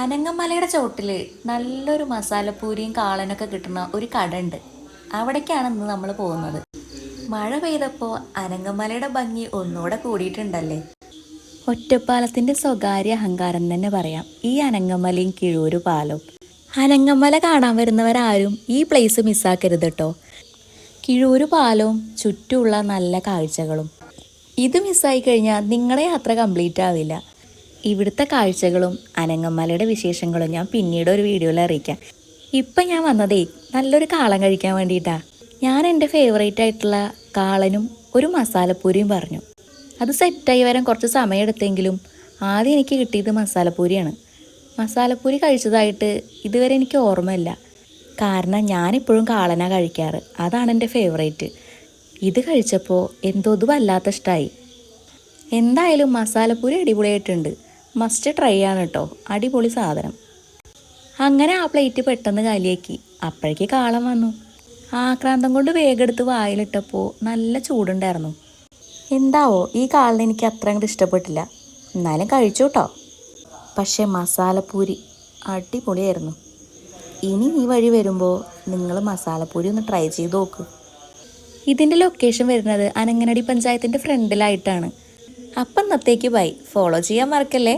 അനങ്ങമലയുടെ ചോട്ടിൽ നല്ലൊരു മസാലപ്പൂരിയും കാളനൊക്കെ കിട്ടുന്ന ഒരു കട ഉണ്ട്. അവിടേക്കാണ് ഇന്ന് നമ്മൾ പോകുന്നത്. മഴ പെയ്തപ്പോൾ അനങ്ങമലയുടെ ഭംഗി ഒന്നുകൂടെ കൂടിയിട്ടുണ്ടല്ലേ. ഒറ്റപ്പാലത്തിൻ്റെ സ്വകാര്യ അഹങ്കാരം തന്നെ പറയാം ഈ അനങ്ങമലയും കിഴൂരു പാലവും. അനങ്ങമല കാണാൻ വരുന്നവരാരും ഈ പ്ലേസ് മിസ്സാക്കരുത് കേട്ടോ. കിഴൂരു പാലവും ചുറ്റുമുള്ള നല്ല കാഴ്ചകളും. ഇത് മിസ്സായി കഴിഞ്ഞാൽ നിങ്ങളുടെ യാത്ര കംപ്ലീറ്റ് ആവില്ല. ഇവിടുത്തെ കാഴ്ചകളും അനങ്ങമലയുടെ വിശേഷങ്ങളും ഞാൻ പിന്നീട് ഒരു വീഡിയോയിൽ അറിയിക്കാം. ഇപ്പം ഞാൻ വന്നതേ നല്ലൊരു കാളൻ കഴിക്കാൻ വേണ്ടിയിട്ടാണ്. ഞാൻ എൻ്റെ ഫേവറേറ്റ് ആയിട്ടുള്ള കാളനും ഒരു മസാലപ്പൂരിയും പറഞ്ഞു. അത് സെറ്റായി വരാൻ കുറച്ച് സമയമെടുത്തെങ്കിലും ആദ്യം എനിക്ക് കിട്ടിയത് മസാലപ്പൂരിയാണ്. മസാലപ്പൂരി കഴിച്ചതായിട്ട് ഇതുവരെ എനിക്ക് ഓർമ്മയില്ല. കാരണം ഞാനിപ്പോഴും കാളനാണ് കഴിക്കാറ്. അതാണ് എൻ്റെ ഫേവറേറ്റ്. ഇത് കഴിച്ചപ്പോൾ എന്തോ ഇത് വല്ലാത്ത ഇഷ്ടമായി. എന്തായാലും മസാലപ്പൂരി അടിപൊളിയായിട്ടുണ്ട്. മസ്റ്റ് ട്രൈ ആണ് കേട്ടോ. അടിപൊളി സാധനം. അങ്ങനെ ആ പ്ലേറ്റ് പെട്ടെന്ന് കാലിയാക്കി. അപ്പോഴേക്ക് കാളൻ വന്നു. ആക്രാന്തം കൊണ്ട് വേഗം എടുത്ത് വായിലിട്ടപ്പോൾ നല്ല ചൂടുണ്ടായിരുന്നു. എന്താവോ ഈ കാളൻ എനിക്ക് അത്ര അങ്ങോട്ട് ഇഷ്ടപ്പെട്ടില്ല. എന്നാലും കഴിച്ചു കേട്ടോ. പക്ഷേ മസാലപ്പൂരി അടിപൊളിയായിരുന്നു. ഇനി ഈ വഴി വരുമ്പോൾ നിങ്ങൾ മസാലപ്പൂരി ഒന്ന് ട്രൈ ചെയ്ത് നോക്ക്. ഇതിൻ്റെ ലൊക്കേഷൻ വരുന്നത് അനങ്ങനടി പഞ്ചായത്തിൻ്റെ ഫ്രണ്ടിലായിട്ടാണ്. അപ്പം ഇന്നത്തേക്ക് ബൈ. ഫോളോ ചെയ്യാൻ മറക്കല്ലേ.